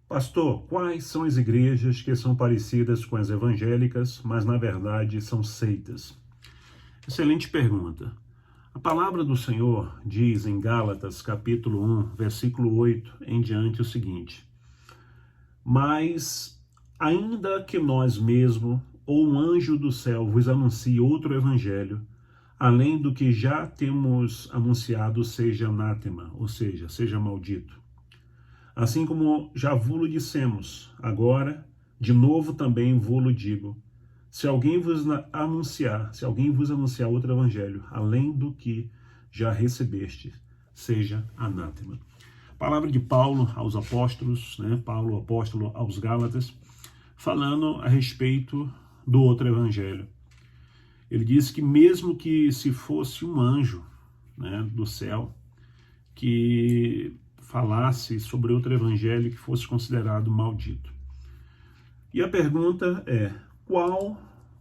Pastor, quais são as igrejas que são parecidas com as evangélicas, mas na verdade são seitas? Excelente pergunta. A palavra do Senhor diz em Gálatas, capítulo 1, versículo 8 em diante o seguinte: Mas, ainda que nós mesmo, ou um anjo do céu vos anuncie outro evangelho, além do que já temos anunciado, seja anátema, ou seja maldito. Assim como já vulo dissemos, agora, de novo também vulo digo, se alguém vos anunciar outro evangelho, além do que já recebeste, seja anátema. Palavra de Paulo aos apóstolos, Paulo apóstolo aos Gálatas, falando a respeito do outro evangelho. Ele diz que mesmo que se fosse um anjo, do céu, que falasse sobre outro evangelho que fosse considerado maldito. E a pergunta é,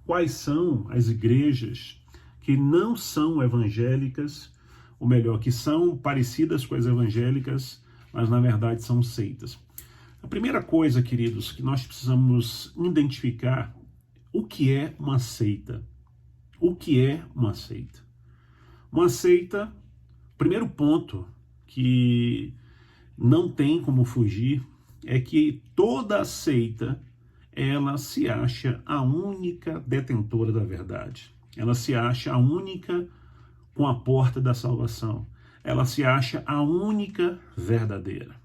quais são as igrejas que não são evangélicas, ou melhor, que são parecidas com as evangélicas, mas na verdade são seitas? A primeira coisa, queridos, que nós precisamos identificar o que é uma seita. O que é uma seita? Uma seita, primeiro ponto que não tem como fugir, é que toda seita, ela se acha a única detentora da verdade. Ela se acha a única com a porta da salvação. Ela se acha a única verdadeira.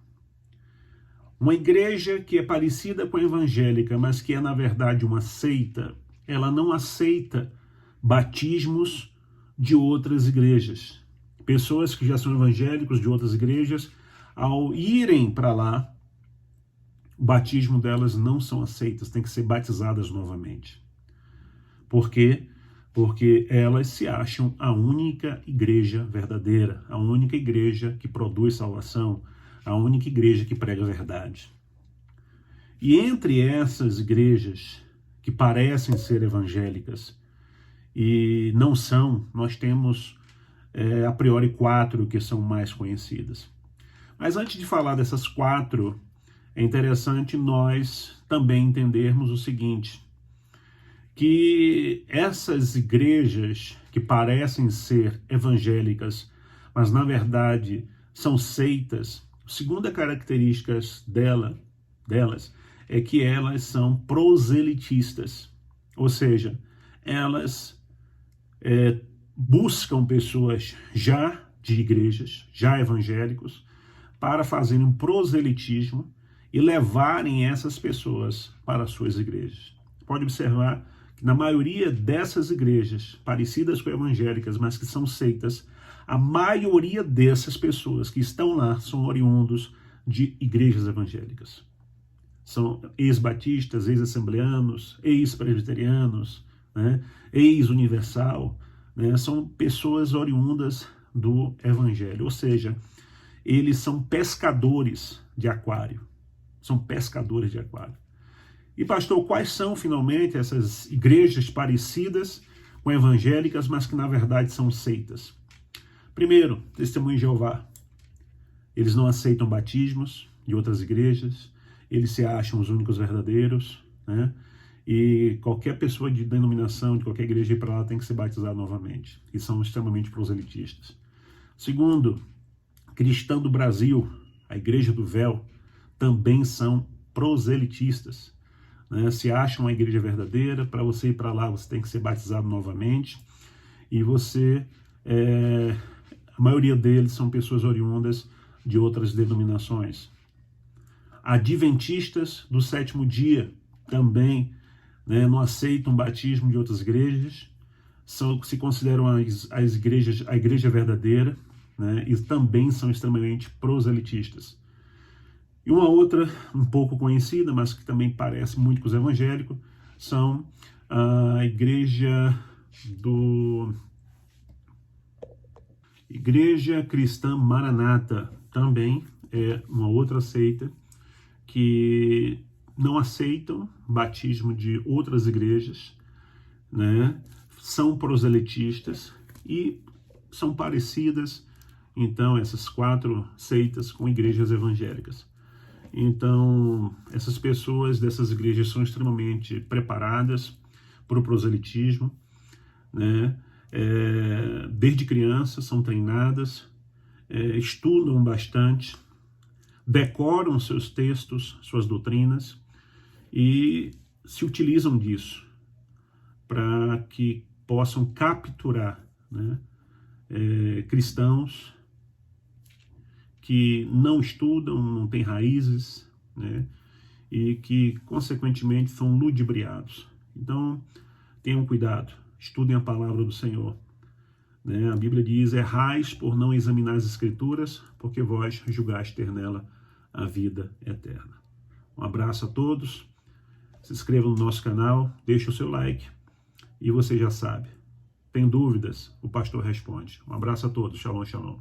Uma igreja que é parecida com a evangélica, mas que é na verdade uma seita, ela não aceita batismos de outras igrejas. Pessoas que já são evangélicos de outras igrejas, ao irem para lá, o batismo delas não são aceitas, tem que ser batizadas novamente. Por quê? Porque elas se acham a única igreja verdadeira, a única igreja que produz salvação, a única igreja que prega a verdade. E entre essas igrejas que parecem ser evangélicas e não são, nós temos a priori 4 que são mais conhecidas. Mas antes de falar dessas 4, é interessante nós também entendermos o seguinte, que essas igrejas que parecem ser evangélicas, mas na verdade são seitas, a segunda característica delas é que elas são proselitistas, ou seja, elas buscam pessoas já de igrejas, já evangélicos, para fazerem um proselitismo e levarem essas pessoas para as suas igrejas. Pode observar que na maioria dessas igrejas, parecidas com evangélicas, mas que são seitas, a maioria dessas pessoas que estão lá são oriundos de igrejas evangélicas. São ex-batistas, ex-assembleanos, ex-presbiterianos, ex-universal, são pessoas oriundas do evangelho, ou seja, eles são pescadores de aquário. São pescadores de aquário. E pastor, quais são finalmente essas igrejas parecidas com evangélicas, mas que na verdade são seitas? Primeiro, Testemunho de Jeová. Eles não aceitam batismos de outras igrejas, eles se acham os únicos verdadeiros, E qualquer pessoa de denominação, de qualquer igreja ir para lá tem que ser batizada novamente. E são extremamente proselitistas. Segundo, Cristã do Brasil, a Igreja do Véu, também são proselitistas. Se acham a igreja verdadeira, para você ir para lá você tem que ser batizado novamente. E a maioria deles são pessoas oriundas de outras denominações. Adventistas do sétimo dia também não aceitam batismo de outras igrejas, se consideram a igreja verdadeira, e também são extremamente proselitistas. E uma outra, um pouco conhecida, mas que também parece muito com os evangélicos, são a Igreja Cristã Maranata. Também é uma outra seita que não aceitam batismo de outras igrejas, são proselitistas e são parecidas, então, essas 4 seitas com igrejas evangélicas. Então, essas pessoas dessas igrejas são extremamente preparadas para o proselitismo, né? Desde crianças são treinadas, estudam bastante, decoram seus textos, suas doutrinas e se utilizam disso para que possam capturar, né, cristãos que não estudam, não têm raízes, né, e que, consequentemente, são ludibriados. Então, tenham cuidado, estudem a palavra do Senhor. Né? A Bíblia diz, errais por não examinar as Escrituras, porque vós julgaste ter nela a vida eterna. Um abraço a todos, se inscrevam no nosso canal, deixe o seu like, e você já sabe, tem dúvidas, o pastor responde. Um abraço a todos, shalom, shalom.